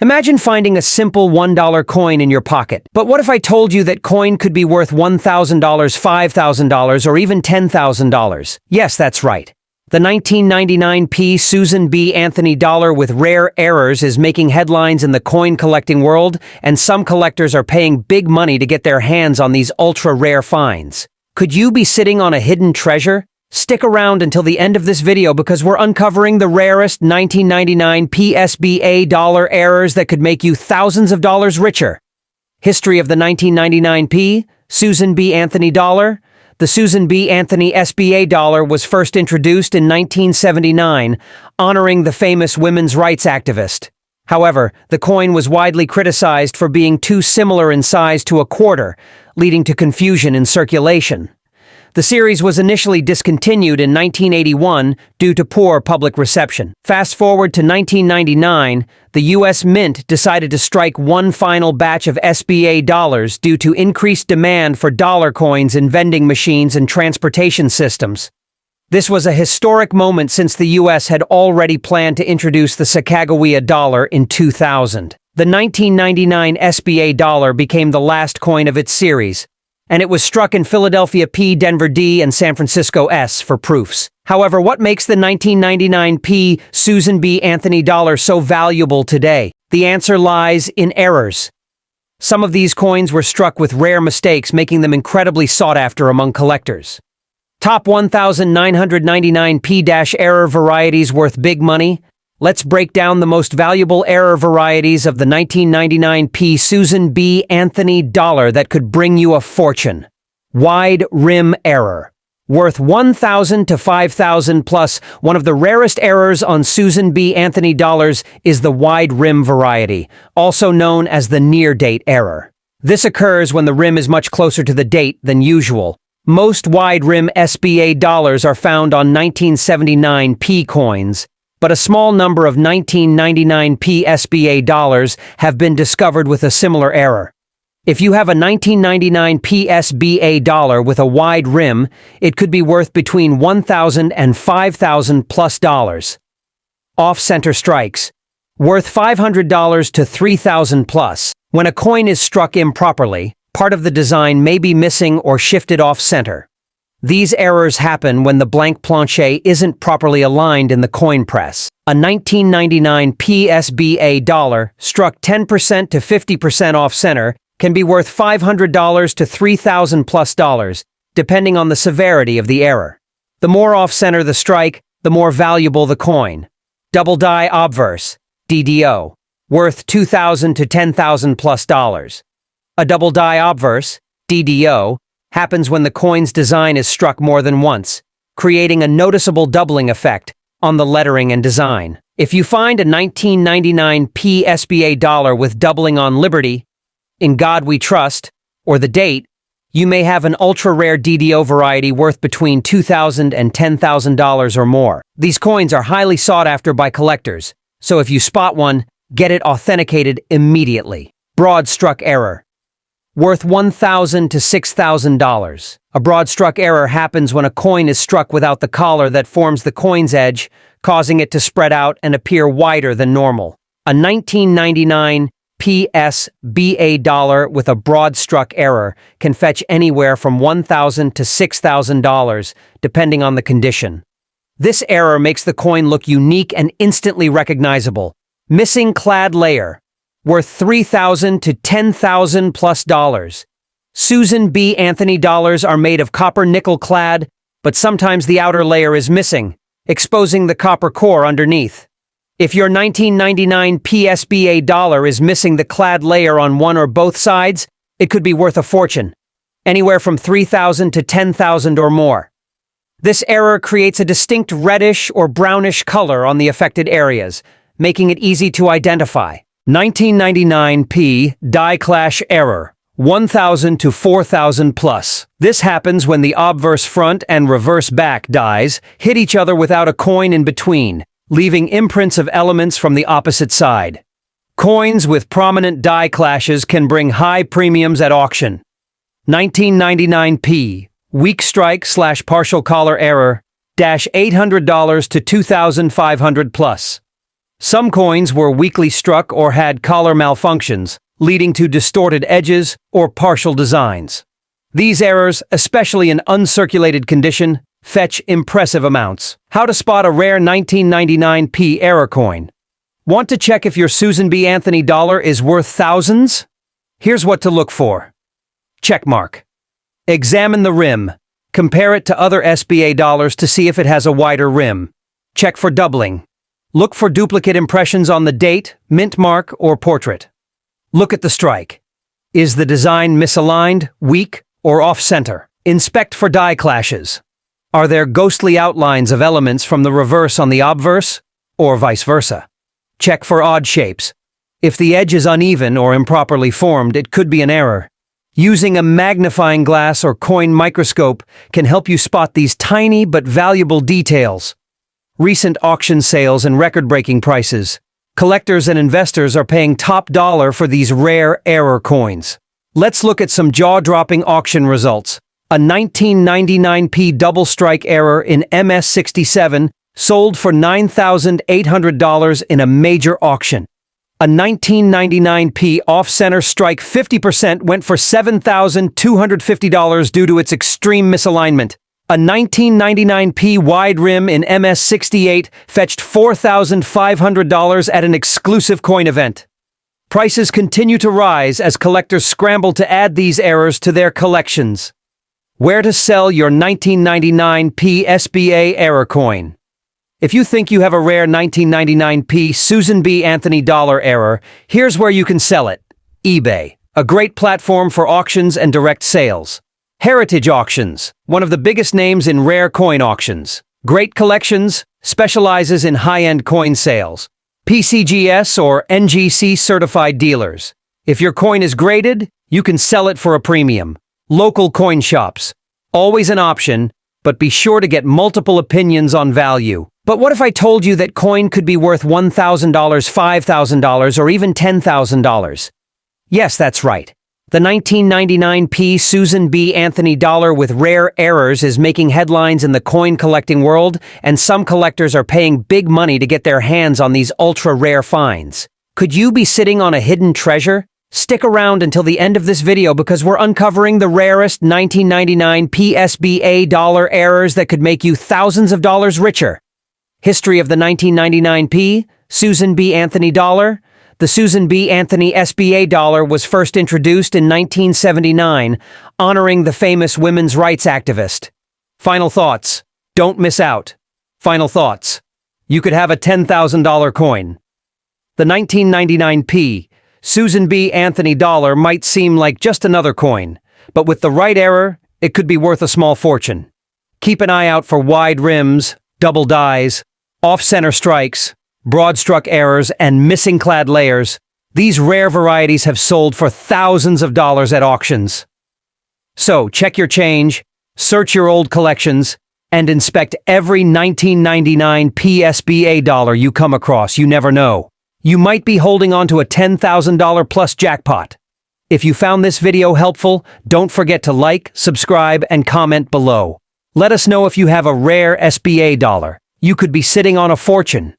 Imagine finding a simple $1 coin in your pocket. But what if I told you that coin could be worth $1,000, $5,000, or even $10,000? Yes, that's right. The 1999 P. Susan B. Anthony dollar with rare errors is making headlines in the coin collecting world, and some collectors are paying big money to get their hands on these ultra-rare finds. Could you be sitting on a hidden treasure? Stick around until the end of this video because we're uncovering the rarest 1999 PSBA dollar errors that could make you thousands of dollars richer. History of the 1999 P. Susan B. Anthony dollar. The Susan B. Anthony SBA dollar was first introduced in 1979, honoring the famous women's rights activist. However, the coin was widely criticized for being too similar in size to a quarter, leading to confusion in circulation. The series was initially discontinued in 1981 due to poor public reception. Fast forward to 1999, the U.S. Mint decided to strike one final batch of SBA dollars due to increased demand for dollar coins in vending machines and transportation systems. This was a historic moment since the U.S. had already planned to introduce the Sacagawea dollar in 2000. The 1999 SBA dollar became the last coin of its series, and it was struck in Philadelphia P, Denver D, and San Francisco S for proofs. However, what makes the 1999 P. Susan B. Anthony dollar so valuable today? The answer lies in errors. Some of these coins were struck with rare mistakes, making them incredibly sought after among collectors. Top 1,999 P-error varieties worth big money. Let's break down the most valuable error varieties of the 1999 P. Susan B. Anthony dollar that could bring you a fortune. Wide rim error. Worth $1,000 to $5,000 plus. One of the rarest errors on Susan B. Anthony dollars is the wide rim variety, also known as the near date error. This occurs when the rim is much closer to the date than usual. Most wide rim SBA dollars are found on 1979 P coins, but a small number of 1999 P SBA dollars have been discovered with a similar error. If you have a 1999 PSBA dollar with a wide rim, it could be worth between $1,000 and $5,000 plus dollars. Off-center strikes. Worth $500 to $3,000 plus. When a coin is struck improperly, part of the design may be missing or shifted off-center. These errors happen when the blank planche isn't properly aligned in the coin press. A 1999 PSBA dollar struck 10% to 50% off-center can be worth $500 to $3,000 plus dollars, depending on the severity of the error. The more off-center the strike, the more valuable the coin. Double die obverse, DDO, worth $2,000 to $10,000 plus dollars. A double die obverse, DDO, happens when the coin's design is struck more than once, creating a noticeable doubling effect on the lettering and design. If you find a 1999 PSBA dollar with doubling on Liberty, In God We Trust, or the date, you may have an ultra-rare DDO variety worth between $2,000 and $10,000 or more. These coins are highly sought after by collectors, so if you spot one, get it authenticated immediately. Broad struck error. Worth $1,000 to $6,000. A broad struck error happens when a coin is struck without the collar that forms the coin's edge, causing it to spread out and appear wider than normal. A 1999 PSBA dollar with a broad struck error can fetch anywhere from $1,000 to $6,000, depending on the condition. This error makes the coin look unique and instantly recognizable. Missing clad layer. Worth $3,000 to $10,000 plus dollars. Susan B. Anthony dollars are made of copper nickel clad, but sometimes the outer layer is missing, exposing the copper core underneath. If your 1999 PSBA dollar is missing the clad layer on one or both sides, it could be worth a fortune, anywhere from $3,000 to $10,000 or more. This error creates a distinct reddish or brownish color on the affected areas, making it easy to identify. 1999 P die clash error, 1,000 to 4,000 plus. This happens when the obverse front and reverse back dies hit each other without a coin in between, leaving imprints of elements from the opposite side. Coins with prominent die clashes can bring high premiums at auction. 1999 P weak strike / partial collar error, $800 to $2,500 plus. Some coins were weakly struck or had collar malfunctions, leading to distorted edges or partial designs. These errors, especially in uncirculated condition, fetch impressive amounts. How to spot a rare 1999p error coin. Want to check if your Susan B. Anthony dollar is worth thousands? Here's what to look for. Checkmark. Examine the rim. Compare it to other SBA dollars to see if it has a wider rim. Check for doubling. Look for duplicate impressions on the date, mint mark, or portrait. Look at the strike. Is the design misaligned, weak, or off-center? Inspect for die clashes. Are there ghostly outlines of elements from the reverse on the obverse, or vice versa? Check for odd shapes. If the edge is uneven or improperly formed, it could be an error. Using a magnifying glass or coin microscope can help you spot these tiny but valuable details. Recent auction sales and record-breaking prices. Collectors and investors are paying top dollar for these rare error coins. Let's look at some jaw-dropping auction results. A 1999p double strike error in MS67 sold for $9,800 in a major auction. A 1999p off-center strike 50% went for $7,250 due to its extreme misalignment. A 1999p wide rim in MS68 fetched $4,500 at an exclusive coin event. Prices continue to rise as collectors scramble to add these errors to their collections. Where to sell your 1999p SBA error coin? If you think you have a rare 1999p Susan B. Anthony dollar error, here's where you can sell it. eBay, a great platform for auctions and direct sales. Heritage Auctions, one of the biggest names in rare coin auctions. Great Collections, specializes in high-end coin sales. PCGS or NGC certified dealers. If your coin is graded, you can sell it for a premium. Local coin shops, always an option, but be sure to get multiple opinions on value. But what if I told you that coin could be worth $1,000, $5,000, or even $10,000? Yes, that's right. The 1999p Susan B. Anthony dollar with rare errors is making headlines in the coin collecting world, and some collectors are paying big money to get their hands on these ultra-rare finds. Could you be sitting on a hidden treasure? Stick around until the end of this video because we're uncovering the rarest 1999p SBA dollar errors that could make you thousands of dollars richer. History of the 1999p Susan B. Anthony dollar. The Susan B. Anthony SBA dollar was first introduced in 1979, honoring the famous women's rights activist. Final thoughts. Don't miss out. Final thoughts. You could have a $10,000 coin. The 1999p Susan B. Anthony dollar might seem like just another coin, but with the right error, it could be worth a small fortune. Keep an eye out for wide rims, double dies, off-center strikes, broad-struck errors, and missing clad layers. These rare varieties have sold for thousands of dollars at auctions. So, check your change, search your old collections, and inspect every 1999 PSBA dollar you come across. You never know. You might be holding on to a $10,000 plus jackpot. If you found this video helpful, don't forget to like, subscribe, and comment below. Let us know if you have a rare SBA dollar. You could be sitting on a fortune.